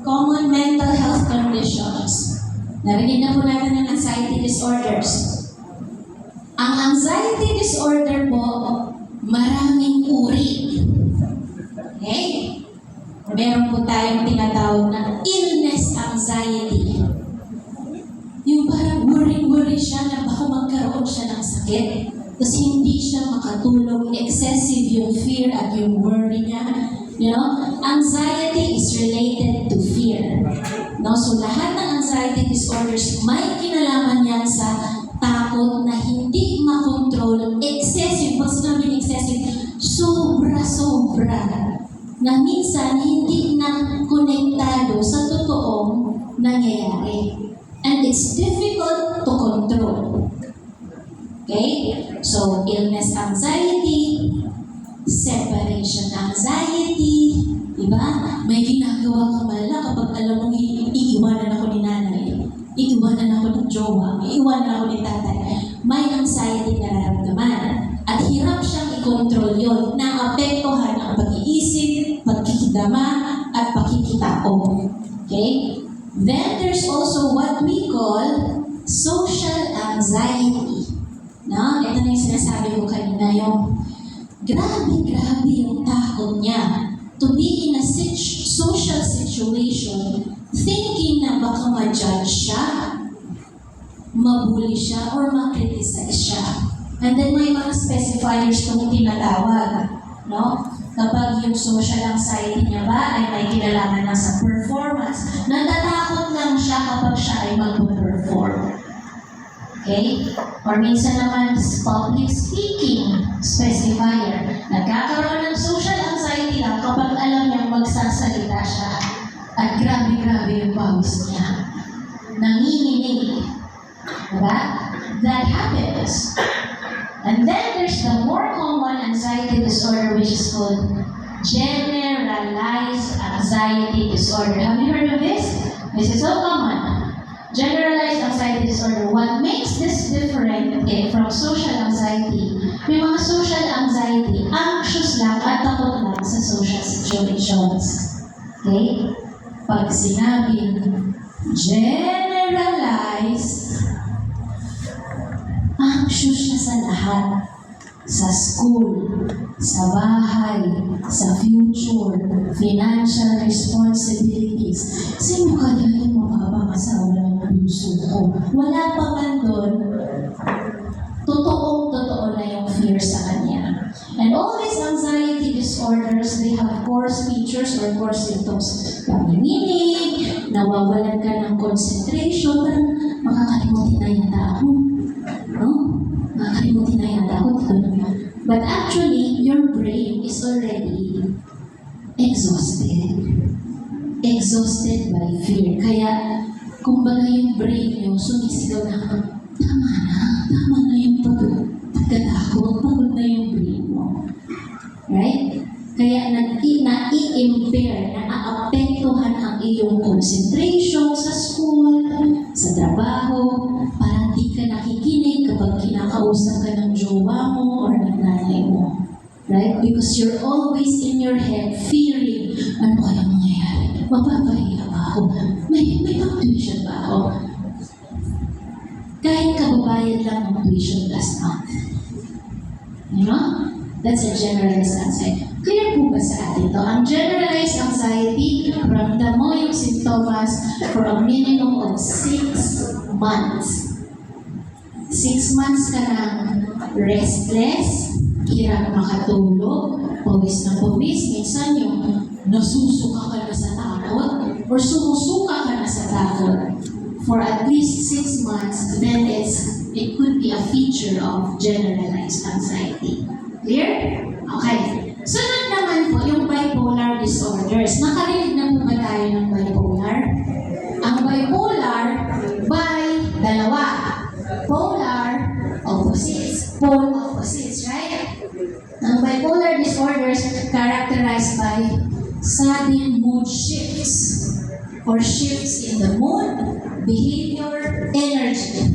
common mental health conditions. Narinig na po natin ng anxiety disorders. Ang anxiety disorder po, maraming uri. Okay? Meron po tayong tinatawag na illness anxiety. Yung parang worry siya na baka magkaroon siya ng sakit. Tapos hindi siya makatulog. Excessive yung fear at yung worry niya. You know, anxiety is related to fear. No? So lahat ng anxiety disorders may kinalaman yan sa takot na hindi makontrol. Excessive. Pag sinabing excessive, sobra-sobra. Na minsan hindi na konektado sa totoong nangyayari. And it's difficult to control. Okay? So, illness anxiety, separation anxiety, diba? May ginagawa ka malala kapag alam mo iiwanan ako ni nanay, iiwanan ako ng jowa, iiwanan ako ni tatay. May anxiety na nararamdaman. At hirap siyang i-control yun. Naapektuhan ang pag-iisip, pagkikidama, at pakikitao. Okay? Then there's also what we call social anxiety. No? Ito na yung sinasabi ko kanina, yung grabe yung takot niya to be in a social situation thinking na baka ma-judge siya, mabully siya, or ma-criticize siya. And then may mga specifiers kung tinatawag. No? Kapag yung social anxiety niya ba ay may kinalaman na sa performance, natatakot lang siya kapag siya ay mag-perform. Okay? Or minsan naman, public speaking specifier. Nagkakaroon ng social anxiety lang kapag alam niyang magsasalita siya. At grabe yung pawis niya. Nanginginig. Diba? That happens. And then there's the more common anxiety disorder which is called generalized anxiety disorder. Have you heard of this? This is so common. Generalized anxiety disorder. What makes this different from social anxiety? May mga social anxiety, anxious lang at takot lang sa social situations. Okay? Pag sinabing generalized, anxious siya sa lahat. Sa school, sa bahay, sa future, financial responsibilities. Sino kaya yung mapapangasawa ng puso ko? Wala pa man doon. Totoo na yung fear sa kanya. And all these anxiety disorders, they have core features or core symptoms. Pamiminig, nawawalan ka ng concentration, parang makakalimutin na yata ako. No? Makakalimutin na yata ako. But actually, your brain is already exhausted. Exhausted by fear. Kaya, kumbaga yung brain nyo, sumisigaw na, tama na yung pagkatakot, pagod na yung brain mo. Right? Kaya nai-impair, naaapektuhan ang iyong concentration sa school, sa trabaho, parang di ka nakikinig kapag kinakausap ka ng jowa mo or ng nanay mo. Right? Because you're always in your head fearing, ano kaya mangyayari? Mapapahiya ba ako? May pang-tuition ba ako? Kahit kababayan lang ng tuition last month. You know? That's a generalized anxiety. Clear po ba sa atin ito? Ang generalized anxiety, ramdam mo yung sintomas for a minimum of 6 months. 6 months ka ng restless, hirap makatulog, pawis na pawis, minsan yung nasusuka ka na sa takot, or sumusuka ka na sa takot for at least 6 months, then it could be a feature of generalized anxiety. Clear? Okay. Sunod naman po yung bipolar disorders. Nakarinig na po ba tayo ng bipolar? Ang bipolar, dalawa. Polar, opposites. Pole opposites, right? Ang bipolar disorders characterized by sudden mood shifts or shifts in the mood, behavior, energy.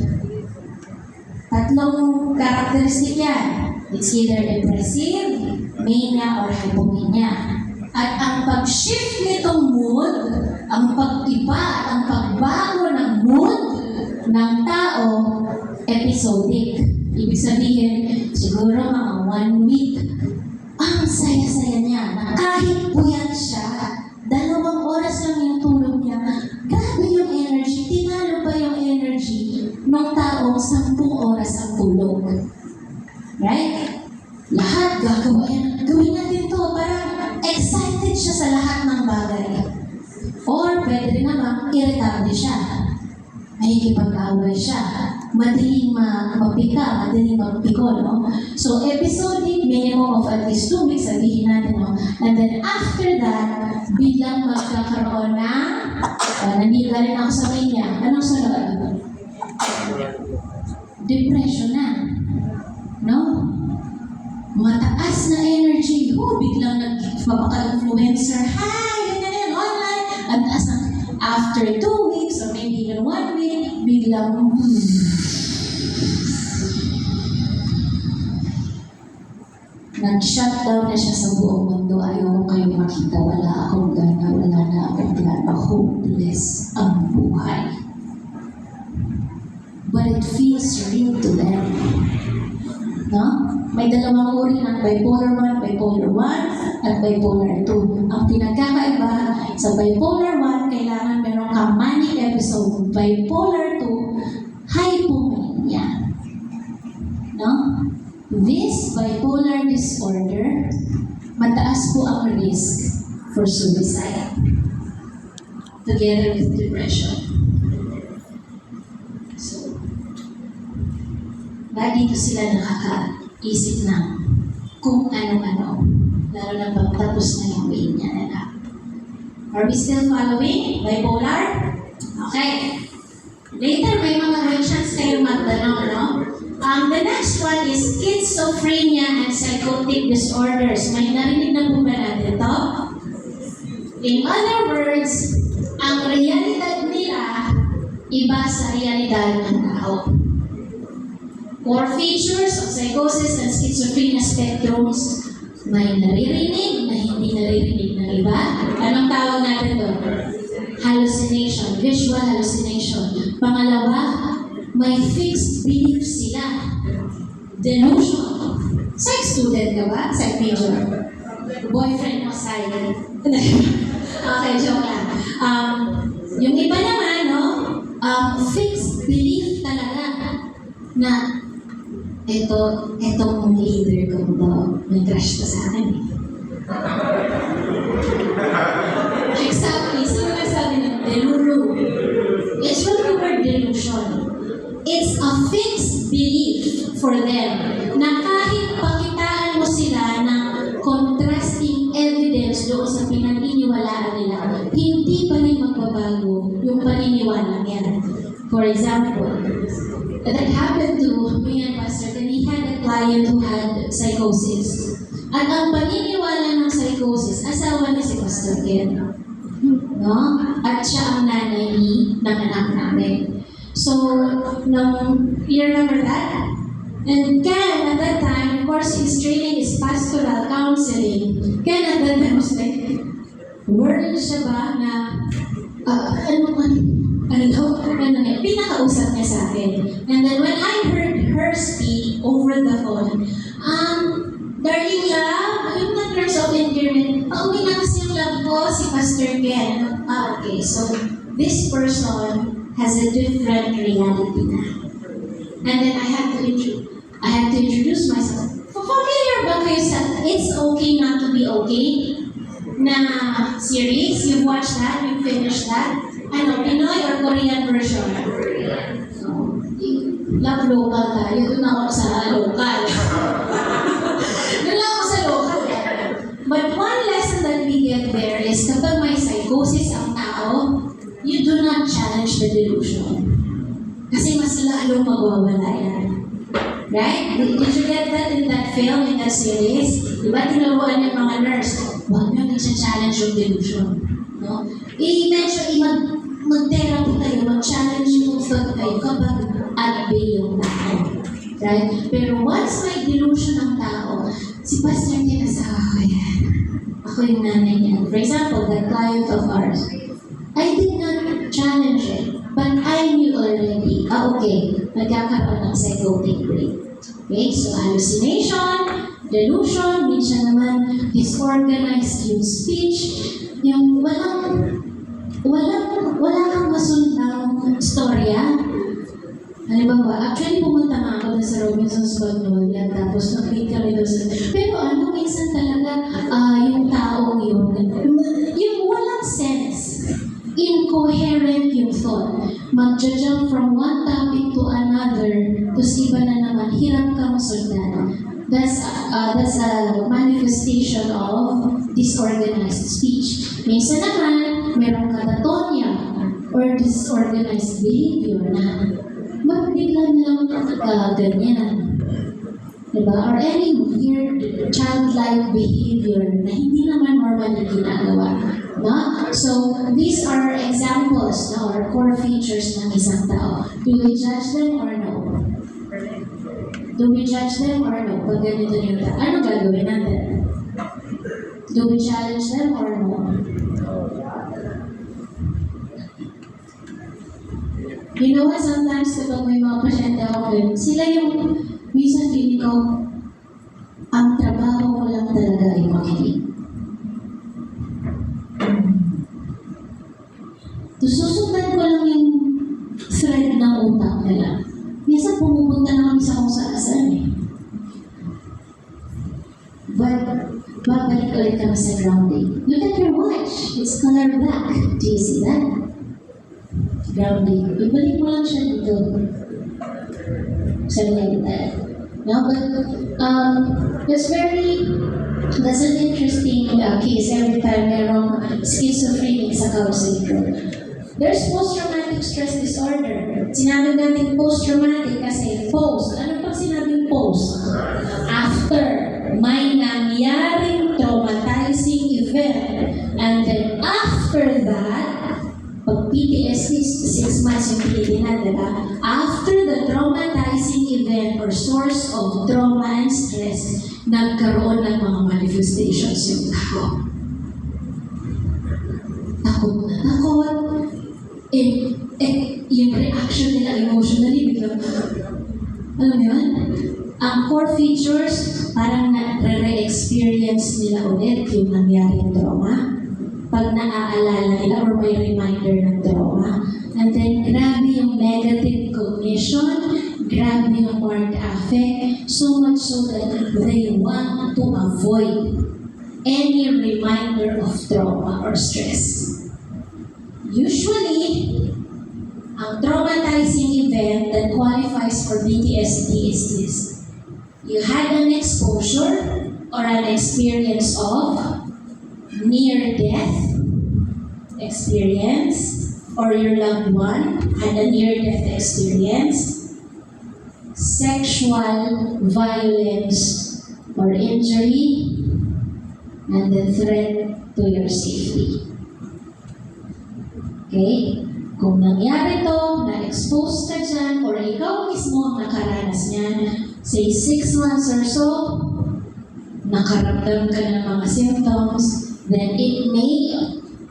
Tatlong characteristic yan. It's either depressive, mania, or hypomania. At ang pag-shift nitong mood, ang ang pag-iba at ang pagbago ng mood ng tao, episodic. Ibig sabihin, siguro mga 1 week, ang saya-saya niya na kahit puyat siya, 2 oras lang yung tulog niya, grabe yung energy, tinalo pa yung energy ng taong 10 oras ang tulog. Right? Lahat gagawa yan. Gawin natin to, parang excited siya sa lahat ng bagay. Or pwede rin naman, irritable siya. Mahikipag-away siya. Madaling mapika, madaling magpikon, no? So, episodic, minimum of at least 2 weeks, sabihin natin, no? And then after that, biglang magkakaroon na, nandito rin ako sa kanya. Anong sunod? Depression na. No? Mataas na energy. Biglang nagpapaka-influencer. Hi! Ganyan, online. At after 2 weeks or maybe even 1 week, biglang nag-shutdown na siya sa buong mundo. Ayaw ko kayong makita. Wala akong gana. Wala na akong plano. Hopeless ang buhay. But it feels real to them. No? May 2 uri ng bipolar 1, bipolar 1, at bipolar 2. Ang pinagkakaiba, sa bipolar 1, kailangan meron kang manic episode. Bipolar 2, hypomania. No? This bipolar disorder, mataas po ang risk for suicide. Together with depression. Dito sila nakakaisip na kung ano-ano, lalo na pagtapos na yung mania nila. Are we still following? Bipolar? Okay. Later, may mga questions kayo magtanong, no? The next one is schizophrenia and psychotic disorders. May narinig na po ba natin ito? In other words, ang realidad nila iba sa realidad ng tao. Or features of psychosis and schizophrenia spectrums, may naririnig na hindi naririnig ng iba. Anong tawag natin doon? Hallucination, visual hallucination. Pangalawa, may fixed belief sila. Delusion. Psych student ka ba? Psych major. Boyfriend mo silent. Okay, joke lang. Yung iba naman, no? Fixed belief talaga na etong leader ko daw, may crush ka sa akin eh. Exactly. Sino nagsabi ng delulu? It's not the word delusion. It's a fixed belief for them na kahit pakitaan mo sila ng contrasting evidence doon sa pinaniniwalaan nila, hindi pa rin magbabago yung paniniwala yan. For example, that happened to me and Pastor when he had a client who had psychosis. At ang paniniwala ng psychosis, asawa niya si Pastor Ken. No? At siya ang nanay ng anak namin. So, you remember that? And Ken, at that time, of course, his training is pastoral counseling. Ken, at that time, was like, worried siya ba na, pinakausap niya sa akin. And then when I heard her speak over the phone, darling love, yung na terms of endearment, pauwi na kasi yung love ko, si Pastor Ken. Okay, so this person has a different reality na. And then I had to introduce myself. Familiar ba kayo sa It's Okay Not to Be Okay na series? You've watched that? You've finished that? Ano, Pinoy or Korean version? Love local tayo. Doon ako sa local. Doon lang ako sa local. But one lesson that we get there is kapag may psychosis ang tao, you do not challenge the delusion. Kasi mas lalong magwawala yan. Right? Did you get that in that film, in that series? Diba tinuruan yung mga nurse? Huwag nyo nag-challenge yung delusion. No? Mag-therapy kayo, mag-challenge yung thought kayo kapag at-bay yung tao. Right? Pero once may delusion ng tao, si Pastor Ken asawa ko yan. Ako yung nanay niya. For example, that client of ours, I already, okay, nagkakaroon ng psychotic break. Okay, so hallucination, delusion, minsan naman disorganized yung speech, yung wala kang masundang storya. Halimbawa, actually pumunta nga ako na sa Robinson's Magnolia, tapos nag-read kami doon sa... Pero minsan talaga, yung taong yun, yung walang sense, incoherent yung thought. Mag-jump from one topic to another, tapos iba na naman, hirap kang masundan. That's a manifestation of disorganized speech. Minsan naman, merong katatonia or disorganized behavior na ba't bigla na lang ganyan? Diba? Or any weird childlike behavior na hindi naman normal na ginagawa. No? So, these are examples or core features ng isang tao. Do we judge them or no? Do we judge them or no? Pag ganito yung tao, ano gagawin natin? Do we challenge them or no? You know what, sometimes kapag may mga pasyente ako, sila yung minsan feeling ko, ang trabaho ko lang talaga ay makinig. Susundan ko lang yung thread ng utak nila. Minsan pumupunta na kami sa kung saan eh. But, babalik ulit kami sa grounding. Look at your watch. It's color black. Do you see that? Grounding. Ibalik mo lang siya dito. Sa realidad. No, but that's an interesting case every time merong schizophrenic sa counseling. There's post-traumatic stress disorder. Sinabi natin post-traumatic kasi post. Ano pag sinabing post? After may nangyaring traumatizing event. And then after that, pag PTSD, 6 months yung pinilihan, diba? After the traumatizing event or source of trauma and stress, nagkaroon ng mga manifestations yung tao. Takot na takot. Yung reaction nila emotionally, biglang, alam mo yun? Ang core features, parang na-re-experience nila ulit yung nangyaring trauma. Pag naaalala nila or may reminder ng trauma. And then, grabe yung negative cognition, grabe yung marked affect, so much so that they want to avoid any reminder of trauma or stress. Usually, ang traumatizing event that qualifies for PTSD is this. You had an exposure or an experience of near-death experience, or your loved one had a near-death experience, sexual violence or injury, and the threat to your safety. Okay? Kung nangyari to, na-expose ka dyan, or ikaw mismo ang nakaranas niyan, say 6 months or so, nakaramdam ka ng mga symptoms, then it may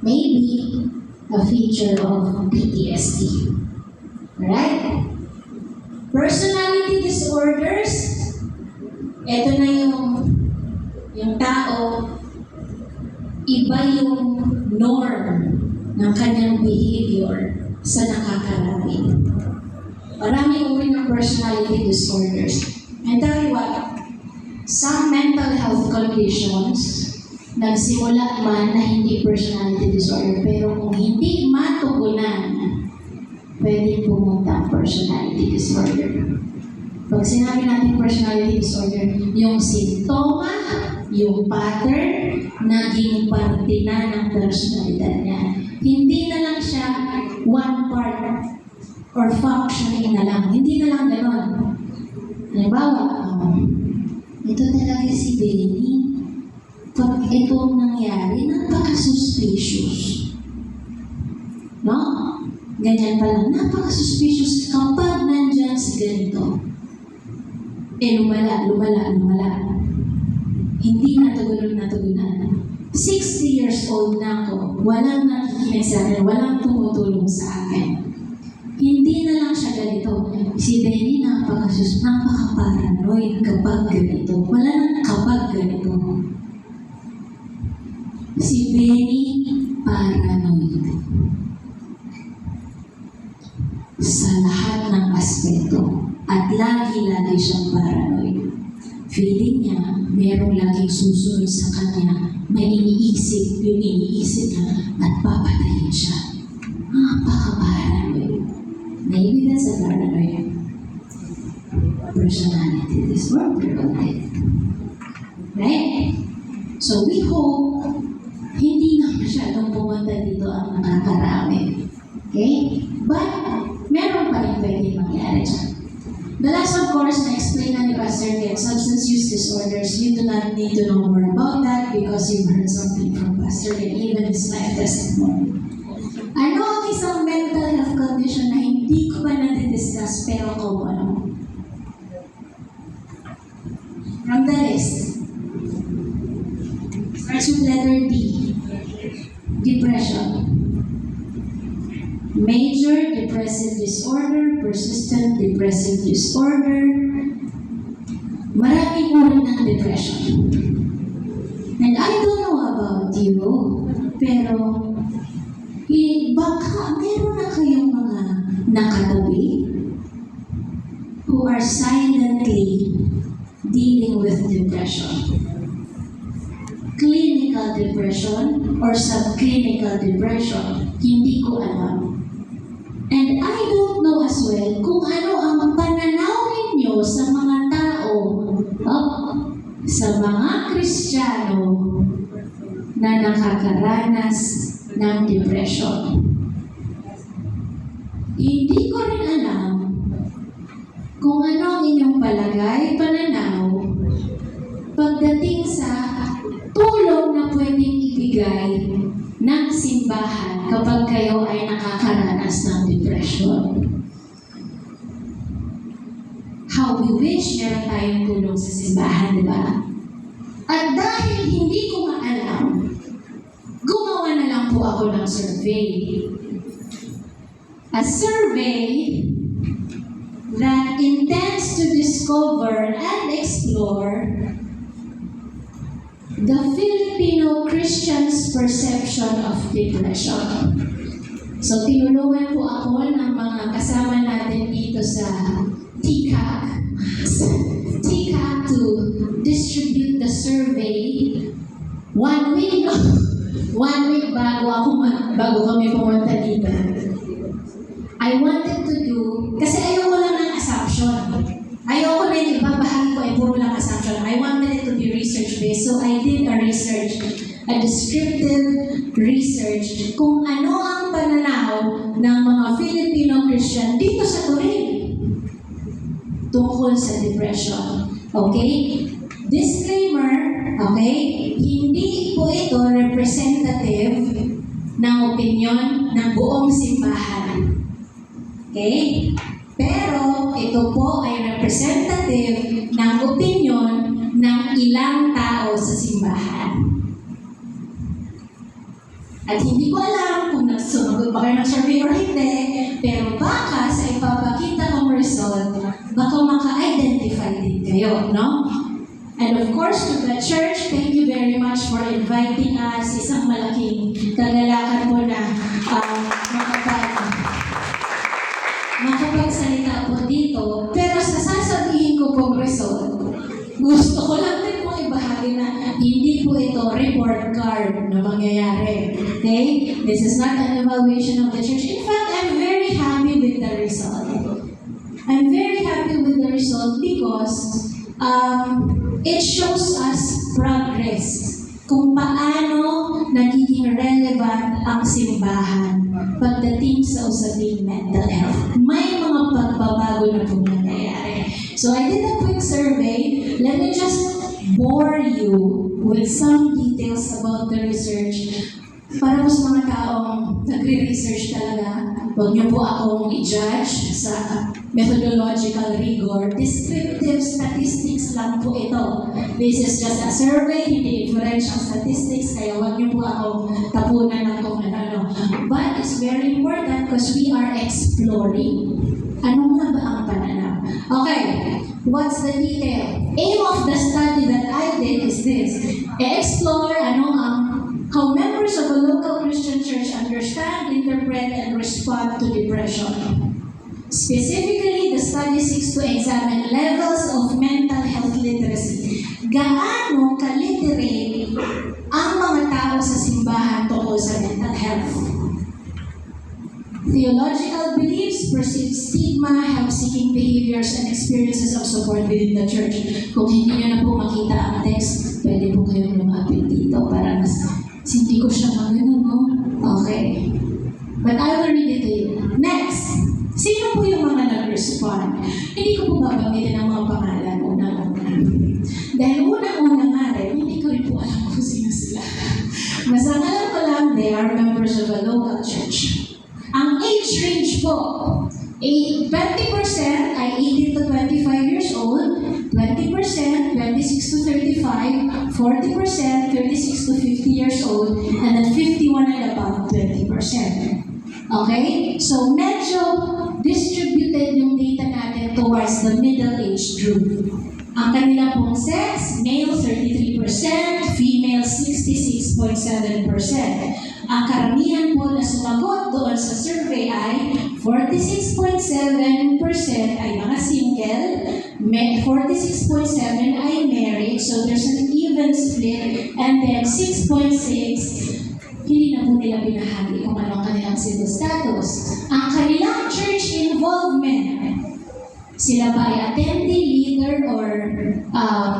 be a feature of PTSD. Alright? Personality disorders, ito na yung tao, iba yung norm ng kanyang behavior sa nakakaraming. Maraming uri ng personality disorders. And tell you what, some mental health conditions nagsimula man na hindi personality disorder, pero kung hindi matugunan, pwedeng pumunta ang personality disorder. Pag sinabi natin personality disorder, yung simptoma, yung pattern, naging parte na ng personalidad niya. Hindi na lang siya one part or functioning na lang. Hindi na lang gano'n. Halimbawa, ito talaga si Benny. Pag itong nangyari, napaka-suspicious. No? Ganyan pa lang, napaka-suspicious kapag nandyan si ganito. Lumala. Hindi natugunan. 60 years old na ako, walang nakikinig sa akin, walang tumutulong sa akin. Hindi na lang siya sila dito. Si Benny napaka-paranoid kapag ganito. Wala nang kapag ganito. Si Benny paranoid. Sa lahat ng aspeto. At lagi-lagi siyang paranoid. Feeling niya, merong laging susunod sa kanya, may iniisip niya, at papatayin siya. Napaka-paranoid. Maybe that's a paranoid personality disorder, right? So we hope hindi na masyadong pumunta dito ang nakakarami. Okay? But meron pa rin pwede mangyari dyan. The last, of course, na-explain na ni Pastor Ken, substance use disorders. You do not need to know more about that because you've heard something from Pastor Ken, even his life testimony. Ano ang isang mental health condition na hindi ko pa na-discuss pero common? From the list. Starts with letter D. Depression. Major depressive disorder, persistent depressive disorder. Maraming uri ng depression. And I don't know about you, pero baka meron na kayong mga nakatabi who are silently dealing with depression. Clinical depression or subclinical depression, hindi ko alam. And I don't know as well kung ano ang pananaw ninyo sa mga tao, sa mga Kristiyano na nakakaranas ng depression. Hindi ko rin alam kung ano ang inyong palagay, pananaw, pagdating sa tulong na pwedeng ibigay ng simbahan kapag kayo ay nakakaranas ng depression. How we wish meron tayong tulong sa simbahan, di ba? At dahil hindi ko maalam, gumawa na lang po ako ng survey. A survey that intends to discover and explore the Filipino Christians' perception of depression. So, tinulungan po ako ng mga kasama natin dito sa TCAC to distribute the survey 1 week, no? 1 week bago kami pumunta dito. I wanted to do, kasi ayoko lang ng assumption. Ayoko na yung ibabahagi ko ay puro lang assumption. I wanted it to be research-based. So I did a research, a descriptive research kung ano ang pananaw ng mga Filipino Christian dito sa Turin tungkol sa depression. Okay? Disclaimer, okay? Hindi po ito representative ng opinion ng buong simbahan. Okay? Pero ito po ay representative ng opinion ng ilang tao sa simbahan. At hindi ko alam kung nagsumagot pa kayo ng survey or hindi, pero baka sa ipapakita kong result, baka maka-identify din kayo, no? And of course, to the church, thank you very much for inviting us. Isang malaking kagalakan po na makapagsalita po dito. Pero sa sasabihin ko pong result, gusto ko lang din po ibahagi na hindi po ito report card na mangyayari. Okay? This is not an evaluation of the church. In fact, I'm very happy with the result. I'm very happy with the result because it shows us progress kung paano nagiging relevant ang simbahan pagdating sa usaping mental health. May mga pagbabago na po nangyayari. So I did a quick survey. Let me just bore you with some details about the research para po sa mga taong nagre-research talaga. Huwag niyo po akong i-judge sa methodological rigor. Descriptive statistics lang po ito. This is just a survey, hindi inferential statistics, kaya huwag niyo po akong tapunan ng kung ano-ano. But it's very important because we are exploring. Ano nga ba ang pananaw? Okay, what's the detail? Aim of the study that I did is this. I-explore how members of a local Christian church understand, interpret, and respond to depression. Specifically, the study seeks to examine levels of mental health literacy. Gaano ka-literate ang mga tao sa simbahan tungkol sa mental health? Theological beliefs, perceived stigma, help-seeking behaviors, and experiences of support within the church. Kung hindi nyo na po makita ang text, pwede po kayong lumapit dito para mas hindi ko siya magano, no? Okay. But I will read it to you. Next, sino po yung mga nag-respond? Hindi ko po babanggitin ang mga pangalan unang-una. Dahil unang-una nga rin, hindi ko rin po alam kung sino sila. Mas ang alam ko lang, they are members of a local church. Ang age range po, 20% ay 18 to 25 years old, 20% 26 to 35, 40% 36 to 50 years old, and then 51 and above 20%. Okay? So medyo distributed yung data natin towards the middle-aged group. Ang kanila pong sex, male 33%, female 66.7%. Ang karamihan po na sumagot doon sa survey ay 46.7% ay mga single, 46.7% ay married, so there's an even split, and then 6.6% hindi na po nila binahagi kung ano ang kanilang civil status. Ang kanilang church involvement, sila ba ay attendee, leader, or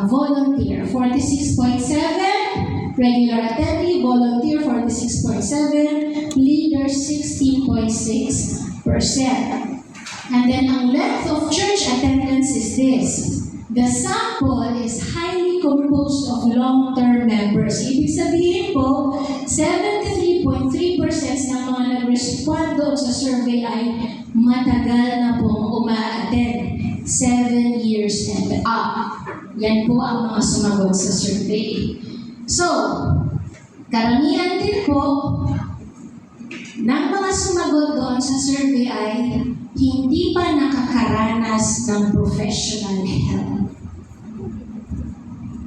volunteer? 46.7%, regular attendee, volunteer 46.7%, leader 16.6%. And then ang length of church attendance is this. The sample is highly composed of long-term members. Ibig sabihin po, 73.3% ng mga nag-respond doon sa survey ay matagal na pong uma-attend. 7 years and up. Yan po ang mga sumagot sa survey. So, karamihan din po ng mga sumagot doon sa survey ay hindi pa nakakaranas ng professional help.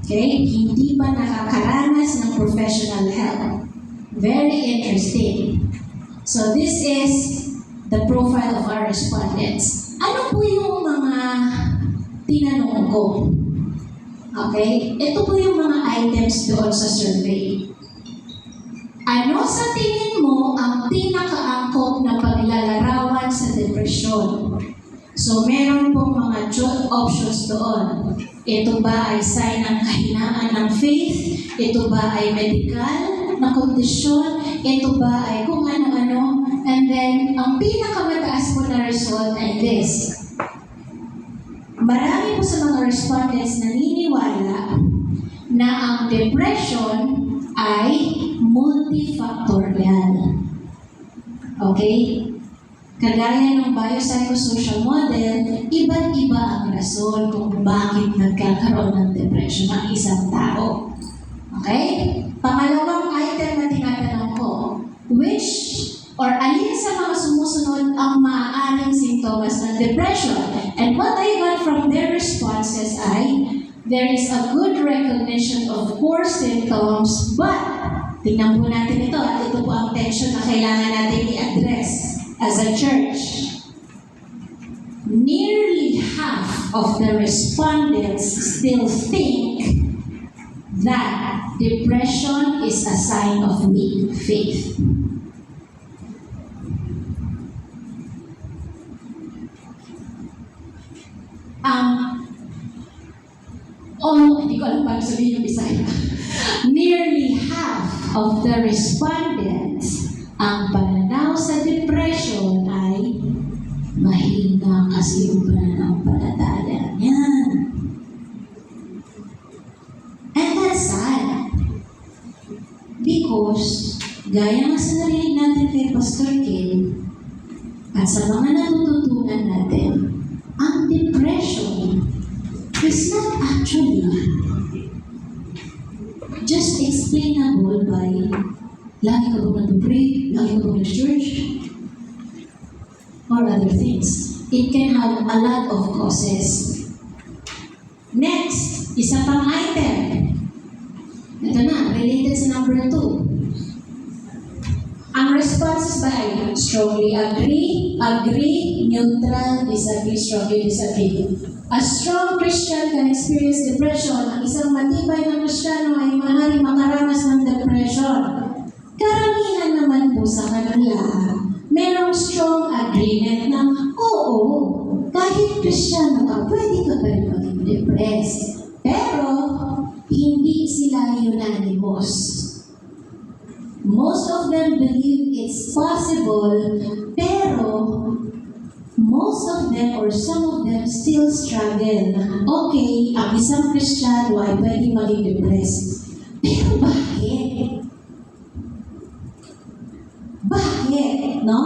Okay? Hindi pa nakakaranas ng professional help. Very interesting. So this is the profile of our respondents. Ano po yung mga tinanong ko? Okay? Ito po yung mga items doon sa survey. Ano sa tingin mo ang pinakaangkop na paglalarawan sa depresyon? So, meron pong mga options doon. Ito ba ay sign ng kahinaan ng faith? Ito ba ay medical na kondisyon? Ito ba ay kung ano-ano? And then, ang pinakamataas po na result ay this. Marami po sa mga respondents naniniwala na ang depression ay multifactorial. Okay? Kagaya ng biopsychosocial model, iba't iba ang rason kung bakit nagkakaroon ng depression ang isang tao. Okay? Pangalawang item na tinatanong ko, which or alin sa mga sumusunod ang maaaring sintomas ng depression? And what I got from their responses ay, there is a good recognition of core symptoms, but tingnan po natin ito at ito po ang tension na kailangan natin i-address as a church. Nearly half of the respondents still think that depression is a sign of weak faith. Hindi ko alam paano sabihin yung Bisaya. Nearly half of the respondents, ang pananaw sa depression ay mahina kasi yung pananampalataya niya. And that's sad. Because, gaya nga sa narinig natin kay Pastor Ken, At sa mga natututunan natin, ang depression is not actually just explainable by lagi ka bang nag-pray, lagi ka bang nag-church, or other things. It can have a lot of causes. Next, isa pang item. Ito na, related sa number 2. Ang responses ba ay strongly agree, neutral, disagree, strongly disagree. A strong Christian can experience depression. Ang isang matibay na Kristiyano ay maaaring makaranas ng depression. Karamihan naman po sa kanila, merong strong agreement na, oo, kahit Kristiyano ka, pwede ka pa rin maging depressed. Pero, hindi sila unanimous. Most of them believe it's possible, pero most of them or some of them still struggle. Okay, ang isang Kristiyano ay pwede maging depressed. Pero bakit? Bakit? No?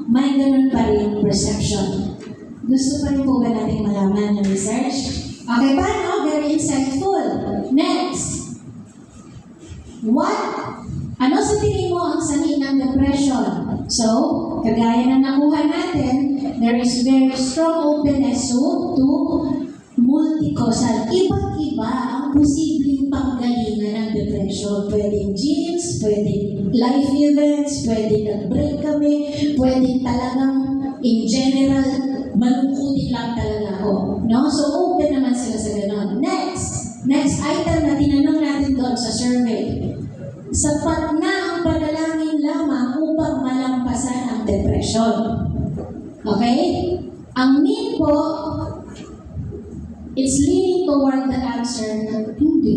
May ganun pa rin yung perception. Gusto pa rin po ba natin malaman ng research? Okay pa, no? Very insightful. Next. Ano sa tingin mo ang sanhi ng depression? So, kagaya ng nakuha natin, there is very strong openness to multi-causal. Iba't-iba ang posibleng panggalingan ng depression. Pwedeng genes, pwedeng life events, pwedeng nag-break kami, pwedeng talagang in general, malungkutin lang talaga ako. No? So, open naman sila sa ganon. Next item na tinanong natin doon sa survey. Sapat na ang panalangin lamang upang malampasan ang depression. Okay? Ang mean po, it's leaning toward the answer na hindi.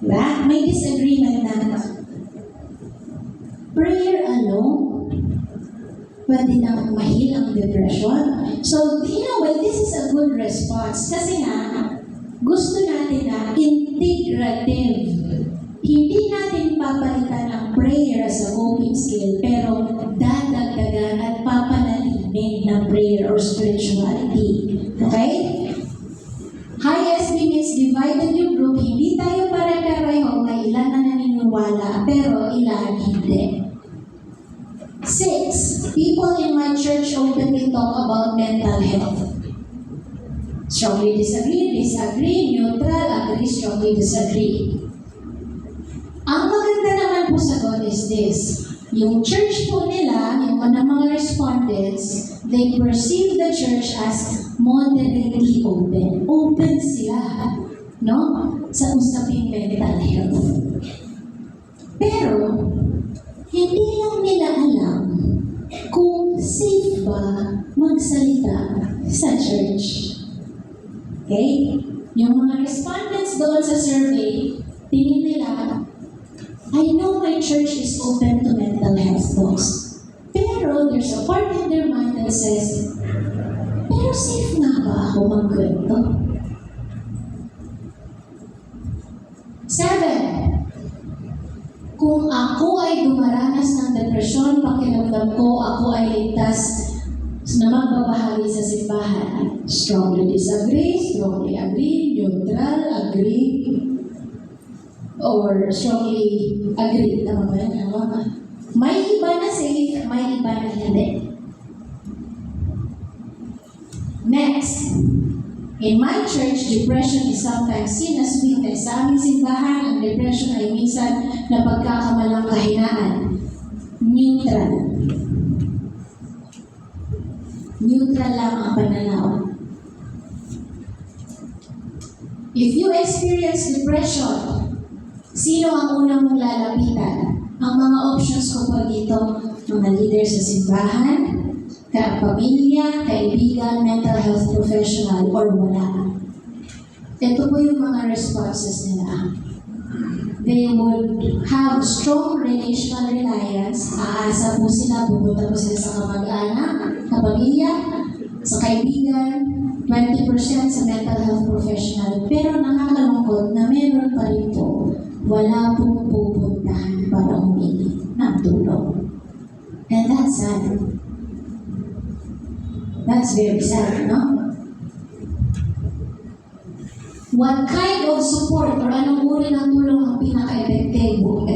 Diba? May disagreement na prayer alone pwede nang mahil ang depression. So, in a way, this is a good response. Kasi nga, gusto natin na integrative. Hindi natin papalitan ang prayer as a coping skill, pero dadagdagan at papanalimin ng prayer or spirituality. Okay? High SB means divided yung group. Hindi tayo pare-pareho. May ilan na naniniwala, pero ilan hindi. 6. People in my church openly talk about mental health. Strongly disagree, neutral, agree, strongly disagree. Ang maganda naman po sa God is this. Yung church po nila, yung mga respondents, they perceive the church as moderately open. Open sila, no? Sa usaping mental health. Pero, hindi lang nila alam kung safe ba magsalita sa church. Okay? Yung mga respondents doon sa survey, tingin nila, I know my church is open to mental health talks. Pero there's a part in their mind that says, pero safe nga ba ako magkwento? 7. Kung ako ay dumaranas ng depresyon, pakiramdam ko ako ay ligtas na magbabahagi sa simbahan. Strongly disagree, strongly agree, neutral, agree, or strongly agree. Tama ba yan? May iba na safe, may iba na hindi. Next. In my church, depression is sometimes seen as weakness. Sa aming simbahan, ang depression ay minsan na pagkakamalang kahinaan. Neutral. Neutral lang ang pananaw. If you experience depression, sino ang unang mong lalapitan? Ang mga options ko po dito, mga leader sa simbahan, pamilya, kaibigan, mental health professional, or wala. Ito po yung mga responses nila. They would have strong relational reliance. Aasa po sila, pupunta po sila sa kamag-anak, kapamilya, sa kaibigan, 20% sa mental health professional. Pero nakakalungkot na meron pa rin po, wala pong pupuntahan para humingi ng tulong. naranasan. That's very sad, no? What kind of support or anong uri ng tulong ang pinaka-epektibo?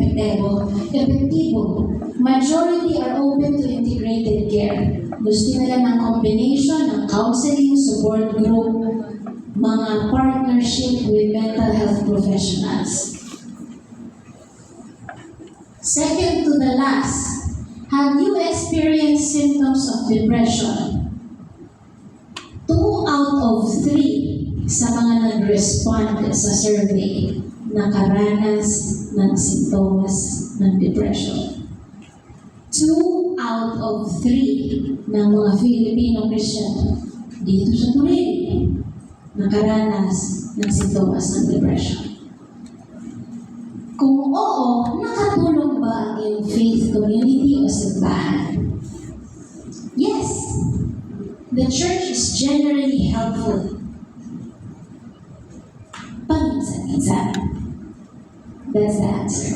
Majority are open to integrated care. Gusto nila ng combination ng counseling, support group, mga partnership with mental health professionals. Second to the last, have you experienced symptoms of depression? 2 out of 3 sa mga nag-respond sa survey nakaranas ng sintomas ng depression. 2 out of 3 ng mga Filipino Christian dito sa Turin nakaranas ng sintomas ng depression. Kung oo, nakatulong ba ang iyong faith community o simbahan? Yes! The church is generally helpful. Paminsan-minsan. That's the answer.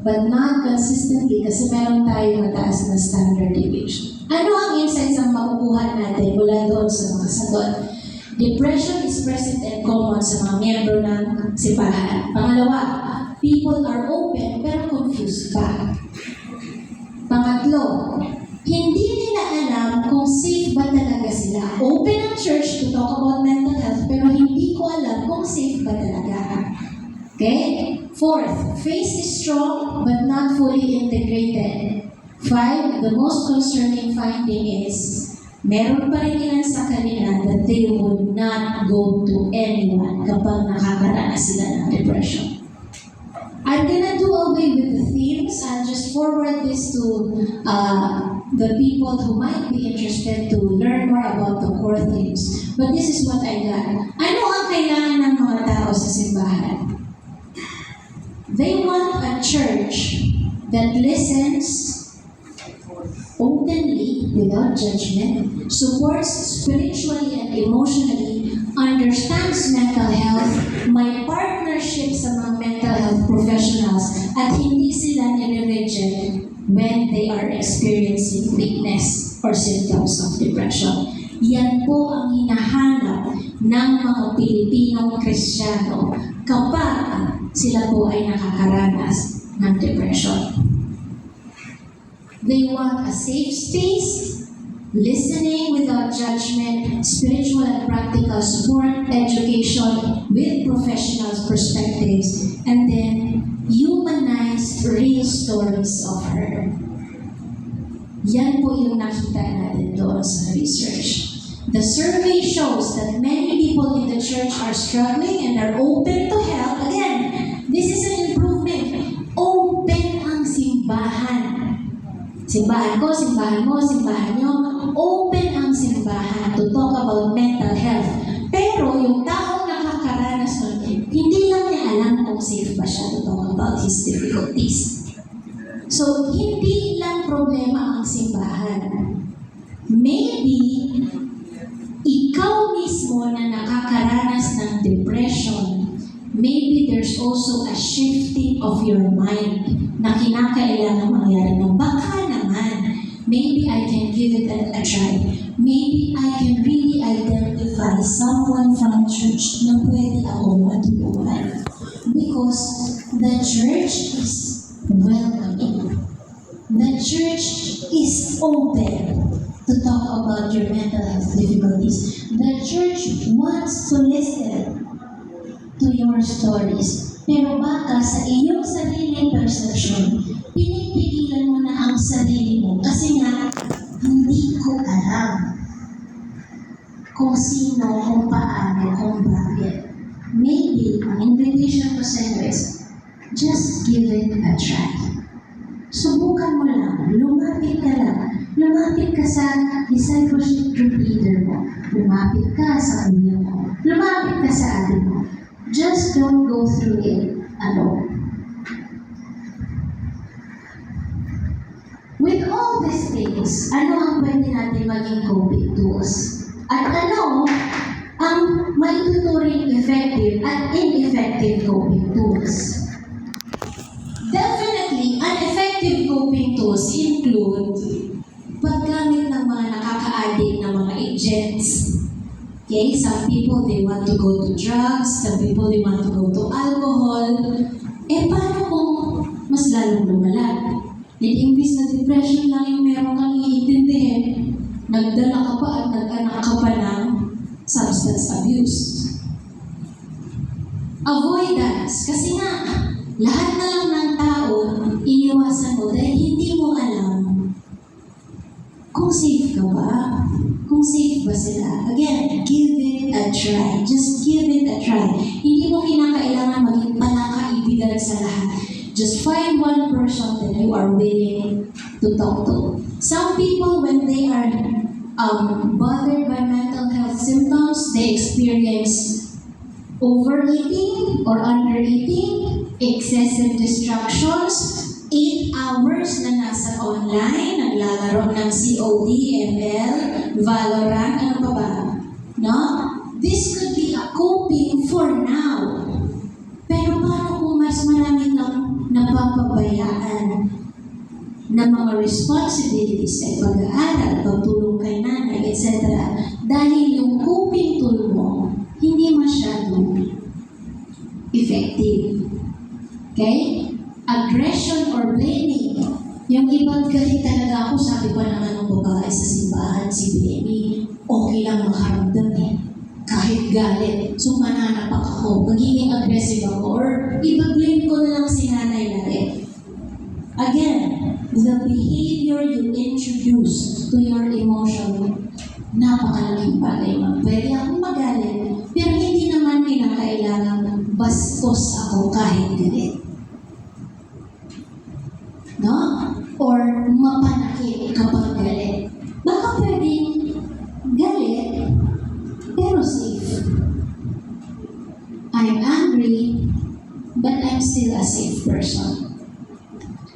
But not consistently kasi meron tayong mataas na standard deviation. Ano ang insights ang makukuha natin mula doon sa mga sagot? Depression is present and common sa mga miyembro ng simbahan. Pangalawa, people are open pero confused pa. Pangatlo, hindi nila alam kung safe ba talaga sila. Open ang church to talk about mental health pero hindi ko alam kung safe ba talaga. Okay? Fourth, faith is strong but not fully integrated. 5, the most concerning finding is meron pa rin ilan sa kanila that they would not go to anyone kapag nakakaranas sila ng depression. I'm gonna do away with the themes. I'll just forward this to the people who might be interested to learn more about the core themes. But this is what I got. Ano ang kailangan ng mga tao sa simbahan? They want a church that listens openly, without judgment, supports spiritually and emotionally, understands mental health, may partnership sa mga mental health professionals, at hindi sila nire-reject when they are experiencing weakness or symptoms of depression. Yan po ang hinahanap ng mga Pilipinong Kristiyano kapag sila po ay nakakaranas ng depression. They want a safe space, listening without judgment, spiritual and practical support, education with professionals' perspectives, and then humanized real stories of her. Yan po yung nakita natin doon sa research. The survey shows that many people in the church are struggling and are open to help. Again, this is an improvement. Open ang simbahan. Simbahan ko, simbahan mo, simbahan nyo. Open ang simbahan to talk about mental health. Pero yung taong nakakaranas nun, hindi lang niya alam kung safe ba siya to talk about his difficulties. So, hindi lang problema ang simbahan. Maybe, ikaw mismo na nakakaranas ng depression, maybe there's also a shifting of your mind na kinakailangan mangyari na baka naman, maybe I can give it a try. Maybe I can really identify someone from church na pwede akong matulungan. Because the church is welcoming. The church is open to talk about your mental health difficulties. The church wants to listen to your stories. Pero baka sa iyong sariling perception, pinipigilan mo na ang sarili mo kasi nga, hindi ko alam kung sino, kung paano, kung bakit. Maybe, ang invitation ko sa iyo is, just give it a try. Subukan mo lang, lumapit ka lang. Lumapit ka sa discipleship group leader mo. Lumapit ka sa kuya mo. Lumapit ka sa ate mo. Just don't go through it alone. With all these things, ano ang pwede natin maging coping tools? At ano ang maituturing effective at ineffective coping tools? Definitely, an effective coping tools those include paggamit ng mga nakaka-addict na mga agents. Okay, some people, they want to go to drugs, some people, they want to go to alcohol. Paano kung mas lalong lumala? Imbis na depression lang yung meron kang iintindihin, nagdala ka pa at nag-anak ka pa ng substance abuse. Avoidance, kasi nga, lahat na lang ng tao, iniwasan mo dahil hindi mo alam kung safe ka ba? Kung safe ba sila? Again, give it a try. Just give it a try. Hindi mo kinakailangan maging palakaibigan sa lahat. Just find one person that you are willing to talk to. Some people, when they are bothered by mental health symptoms, they experience overeating or undereating, excessive distractions, 8 hours na nasa online, naglalaro ng COD, ML, Valorant, ano pa ba? No? This could be a coping for now. Pero paano kung mas marami kang napapabayaan na mga responsibilities sa pag-aaral, pagtulong kay nanay, etc. Dahil yung coping tool mo, hindi masyadong effective. Okay? Aggression or blaming. Yung ibang galit talaga ako, sabi pa naman ng babae sa simbahan, si Benny, okay lang makaramdam eh. Kahit galit, so mananapak ako, magiging aggressive ako, or iba-blame ko na lang si nanay lagi. Again, the behavior you introduce to your emotion, napakalaking bagay man. Pwede akong magalit, pero hindi naman kinakailangan bastos ako kahit galit. No? Or mapanakit kapag galit. Baka pwedeng galit, pero safe. I'm angry, but I'm still a safe person.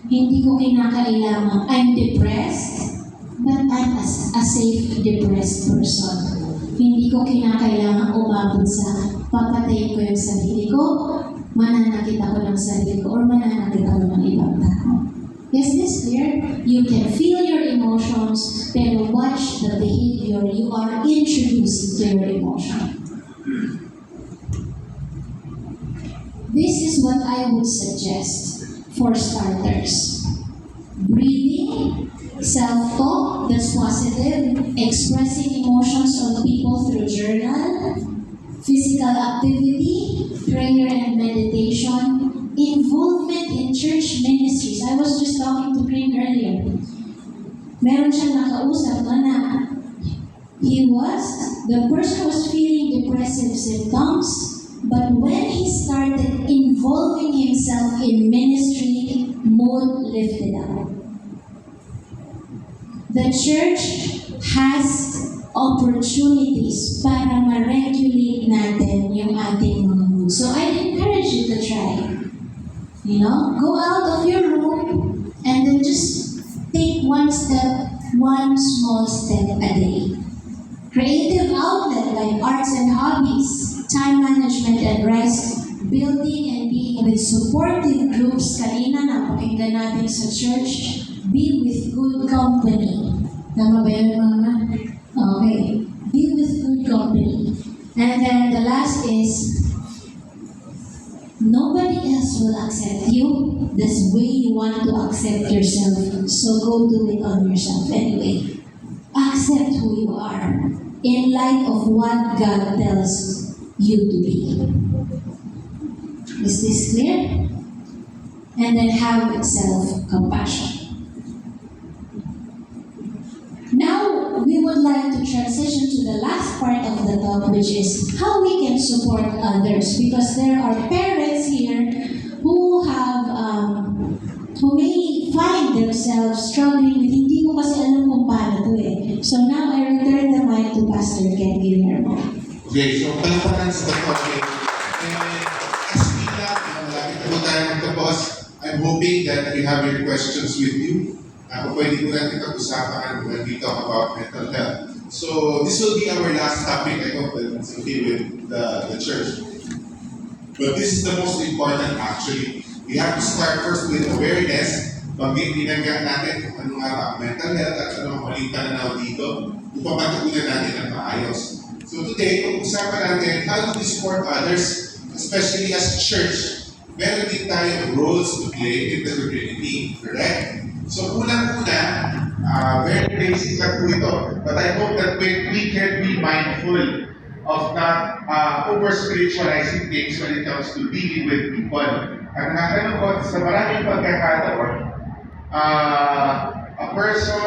Hindi ko kinakailangan, I'm depressed, but I'm a safe depressed person. Hindi ko kinakailangan umabot sa papatayin ko yung sarili ko, mananakit ako ng sarili ko, or mananakit ako ng ibang tao. Is this clear? You can feel your emotions, pero watch the behavior you are introducing to your emotion. This is what I would suggest for starters. Breathing, self-talk that's positive, expressing emotions on people through journal, physical activity, prayer and meditation, involvement in church ministries. I was just talking to Green earlier. Meron siyang nakausap na the person was feeling depressive symptoms, but when he started involving himself in ministry, mood lifted up. The church has opportunities para ma-regulate natin yung ating mga mood. So I encourage you to try. You know, go out of your room and then just take one small step a day. Creative outlet like arts and hobbies, time management and rest, building and being with supportive groups. Kanina napakinggan natin sa church, be with good company. Tama ba yun, Mama? Okay. Be with good company. And then the last is, nobody else will accept you this way you want to accept yourself. So go do it on yourself anyway. Accept who you are in light of what God tells you to be. Is this clear? And then have self-compassion. Now, we would like to transition to the last part of the talk, which is how we can support others. Because there are parents here who may find themselves struggling with, hindi ko kasi alam kung paano to eh. So now, I return the mic to Pastor Ken Guillermo. Okay, so palapakan sa topic. As we malapit na po tayo magtapos, I'm hoping that you have your questions with you. Pwede po natin pag-usapan when we talk about mental health. So this will be our last topic. I hope that it's okay with the church. But this is the most important actually. We have to start first with awareness binanggan natin kung ano nga ba ang mental health at ano ang maling pananaw dito upang matugunan natin ang maayos. So today, pag-usapan natin how to support others, especially as a church. Meron din tayong roles to play in the community, correct? So unang-una, very basic lang po ito, but I hope that we can be mindful of not over-spiritualizing things when it comes to dealing with people. Ang nakakalungkot sa maraming pagkakataon, a person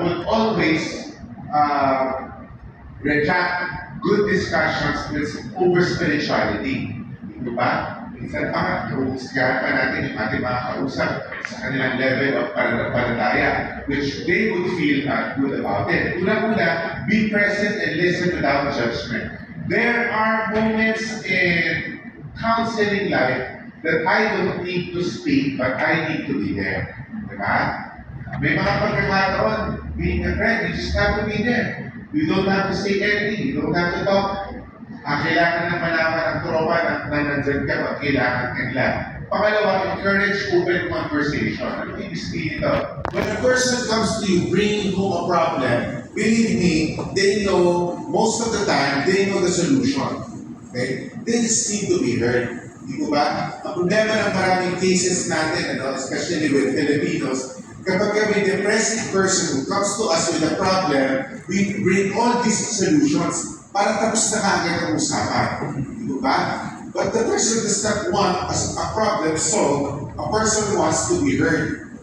would always reject good discussions with over-spirituality. Di ba? Minsan pa nga, humusgahan pa natin yung ating mga kausap sa kanilang level of pananampalataya, which they would feel not good about it. Una-una, be present and listen without judgment. There are moments in counseling life that I don't need to speak, but I need to be there. Diba? May mga pagkakataon, being a friend, you just have to be there. You don't have to say anything, you don't have to talk. Kailangan ng malaman ng tropa na nandyan ka pag kailangan kanila. Pangalawa, encourage open conversation. Ano yung ibig ito? When a person comes to you bringing home a problem, believe me, they know, most of the time, they know the solution. Okay? They just need to be heard. Di ba ba? Ang problema ng maraming cases natin, especially with Filipinos, kapag may depressive person who comes to us with a problem, we bring all these solutions para tapos na kagad ang usapan. Di ba? But the person does not want a problem solved. A person wants to be heard.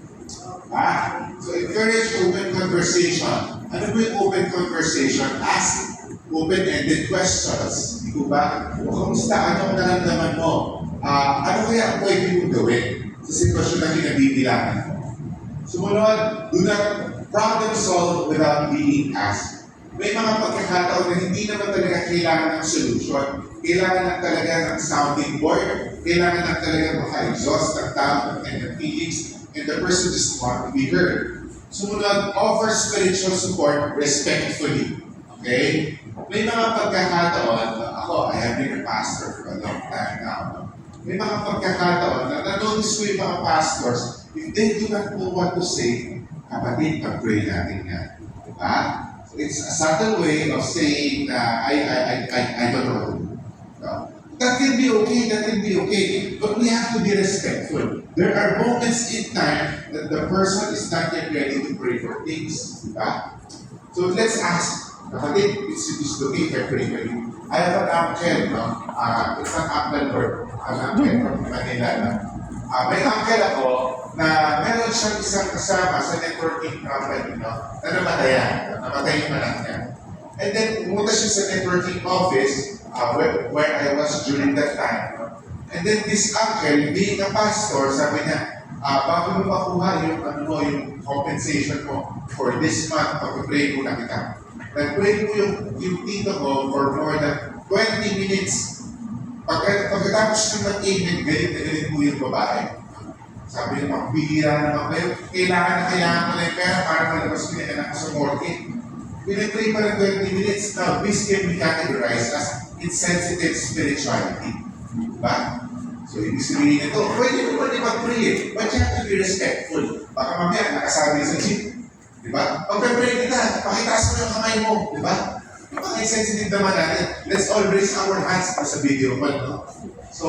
So encourage open conversation. Ano ba yung open conversation? Ask open-ended questions. Di ba? O kamusta? Ano ang naramdaman mo? Ano kaya ang pwede mong gawin sa sitwasyon na kinabibilangan mo? Sumunod, do not problem solve without being asked. May mga pagkakataon na hindi naman talaga kailangan ng solution. Kailangan lang talaga ng sounding board. Kailangan lang talaga maka-exhaust ng tao and the feelings, and the person just want to be heard. Sumunod, offer spiritual support respectfully. Okay? May mga pagkakataon, I have been a pastor for a long time now. May mga pagkakataon na na-notice ko yung mga pastors, if they do not know what to say, kapatid, pag-pray natin yan. Diba? It's a subtle way of saying, I don't know what to do. No? That can be okay, but we have to be respectful. There are moments in time that the person is not yet ready to pray for things. Diba? So let's ask, kapatid, it's okay if I pray for you. I have an uncle, it's an uncle word, an uncle from Manila. May uncle ako na meron siyang isang kasama sa networking company, na namatay yung anak niya. And then, pumunta siya sa networking office where I was during that time. And then this uncle, being a pastor, sabi niya, bago mo makuha yung compensation mo for this month, pag-pray mo na kita. Nag-pray mo yung tito ko for more than 20 minutes. Pagkatapos ng mag-amen, galit po yung babae. Sabi niya, magbihira naman kayo. Kailangan mo na yung pera para malabas ko yung anak ko sa mortgage. Pinag-pray pa ng 20 minutes. Now, this can be categorized as insensitive spirituality. Diba? So, ibig sabihin ito, pwede mo pwede mag-pray eh. But you have to be respectful. Baka mamaya, nakasabi sa jeep. Diba? Pag-pray kita, pakitaas mo yung kamay mo. Diba? Napaka-insensitive naman natin. Let's all raise our hands sa video call, no? So,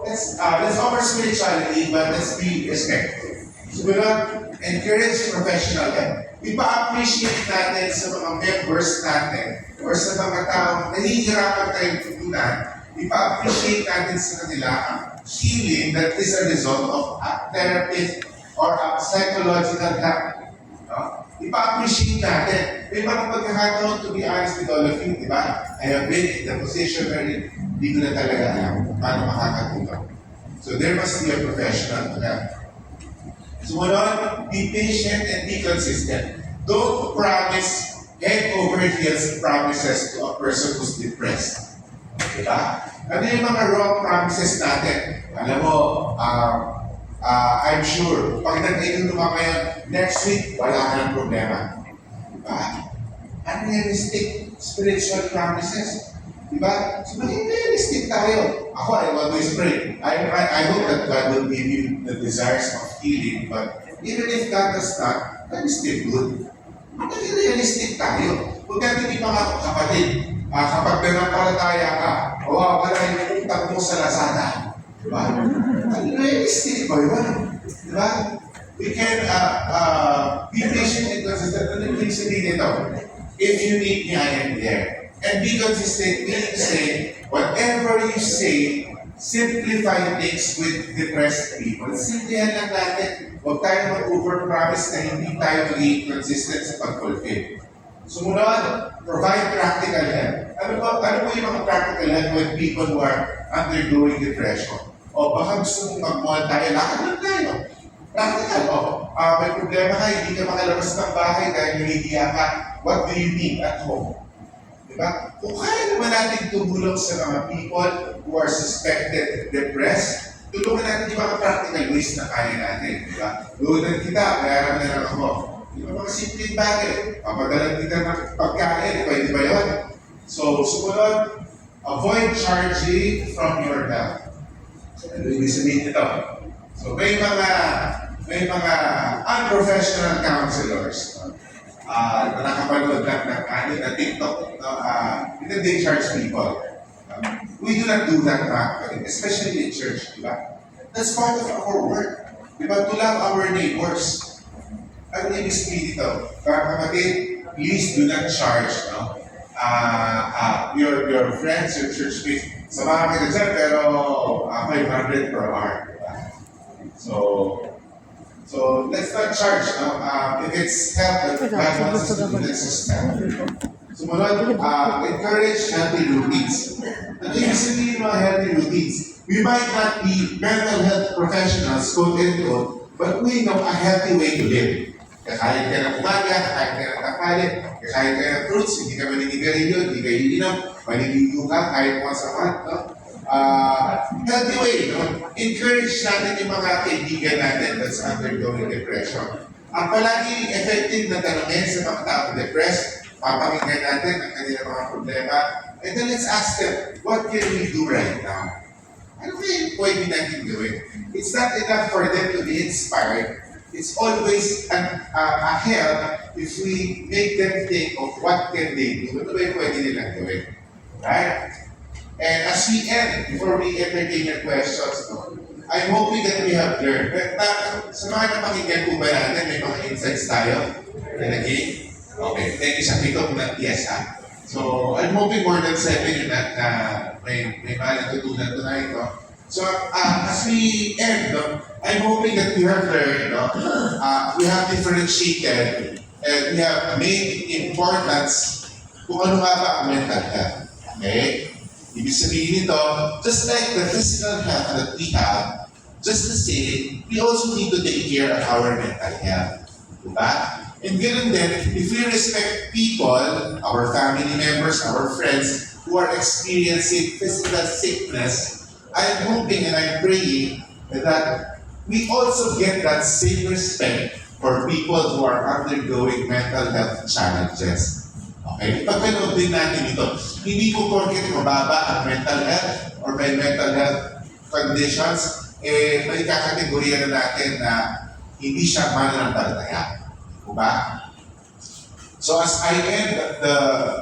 let's offer spirituality, but let's be respectful. So, we're not encourage professional help. Ipa-appreciate natin sa mga members natin or sa mga taong nahihirapan tayong tutunan, ipa-appreciate natin sa kanila ang healing that is a result of a therapist or a psychological help. No? Ipa-appreciate natin. May mga pagkakataon, to be honest with all of you, di ba? I have been in the position where hindi ko na talaga alam kung paano makakatulong. So there must be a professional to that. So be patient and be consistent. Don't promise head over heels promises to a person who's depressed. Diba? Ano yung mga wrong promises natin? Alam mo, I'm sure, pag nag-inom ka ngayon, next week, wala ka ng problema. Diba? Unrealistic spiritual promises. Diba? So maging realistic tayo. Ako, I always pray. I hope that God will give you the desires of feeling, but even if God does not, God is still good. Maging realistic tayo. Kung dati di mga kapatid, kapag nanampalataya ka, wala yung utang mo sa Lazada. Diba? Realistic ba yun? Diba? We can be patient and consistent. Ano yung sabihin nito? If you need me, I am there. And be consistent, meaning to say, whatever you say, simplify things with depressed people. Simplihan lang natin. Huwag tayo mag-overpromise na hindi tayo magiging consistent sa pag-fulfill. Sumunod, provide practical help. Ano po yung mga practical help with people who are undergoing depression? O baka gusto mong mag-mall tayo, lakad lang tayo. Practical, may problema ka, hindi ka makalabas ng bahay dahil nahihiya ka. What do you need at home? Diba? Kung kaya naman natin tumulong sa mga people who are suspected depressed, tulungan natin yung mga practical ways na kaya natin. Diba? Lunan kita, bayaran na lang ako. Yung mga simpleng bagay, papadalan kita ng pagkain, pwede ba yun? So, sumunod, avoid charging from your health. Ano ibig sabihin nito? So, may mga unprofessional counselors na nakapanood na TikTok, they charge people. We do not do that especially in church, di ba? That's part of our work. Di ba? To love our neighbors. Ano ibig sabihin dito? Kapatid, please do not charge your friends, your church mates. Samahan kita dyan, pero 500 per hour. Diba? So let's not charge. If it's help that God wants us to do, let's just help. Sumunod, encourage healthy routines. Ano yung sabihin mga healthy routines? We might not be mental health professionals, quote and quote, but we know a healthy way to live. Kakain ka ng umaga, kakain ka ng tanghali, kakain ka ng fruits, hindi ka maninigarilyo, hindi ka iinom, maniligo ka kahit once a month. No? Healthy way, no? Encourage natin yung mga kaibigan natin that's undergoing depression. Ang palagi effective na tanongin sa mga taong depressed, papakinggan natin ang kanilang mga problema, and then let's ask them, what can we do right now? Ano kaya pwede natin gawin? It's not enough for them to be inspired. It's always a help if we make them think of what can they do. Ano ba yung pwede nilang gawin? Right? And as we end, before we entertain your questions, I'm hoping that we have learned. Sa mga napakinggan po ba natin, may mga insights tayo? And again, okay, thank you sa pito po ng yes ha. So, I'm hoping more than 7 na may mga natutunan tonight. So, as we end, I'm hoping that we have learned, we have differentiated and we have made importance kung ano nga ba ang mental health. Okay? Ibig sabihin nito, just like the physical health that we have, just the same, we also need to take care of our mental health. Diba? And ganun din, if we respect people, our family members, our friends, who are experiencing physical sickness, I'm hoping and I'm praying that we also get that same respect for people who are undergoing mental health challenges. Okay? Pagkanood din natin ito, hindi po porket mababa ang mental health or may mental health conditions, may kakategorya na natin na hindi siya mananampalataya. Diba? So as I end,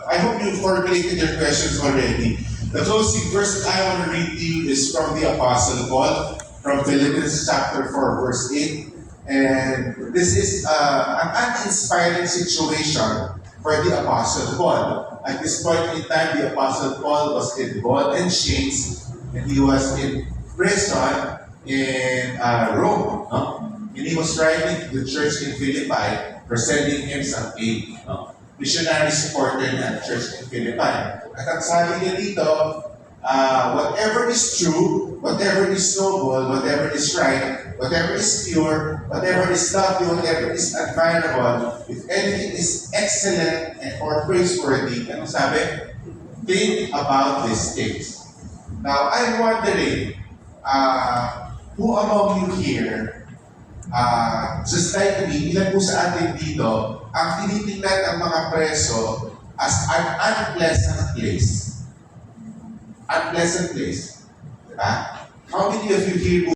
I hope you formulated your questions already. The closing verse that I want to read to you is from the Apostle Paul, from Philippians chapter 4, verse 8. And this is an uninspiring situation for the Apostle Paul. At this point in time, the Apostle Paul was in bond and chains, and he was in prison in Rome. No? And he was writing to the church in Philippi for sending him some aid. No? Missionary supporter ng church in Philippi. At ang sabi niya dito, whatever is true, whatever is noble, whatever is right, whatever is pure, whatever is lovely, whatever is admirable, if anything is excellent and or praiseworthy, ano sabi? Think about these things. Now, I'm wondering, who among you here, just like me, ilan po sa atin dito, ang tinitingnan ng mga preso as an unpleasant place. Unpleasant place. Diba? How many of you here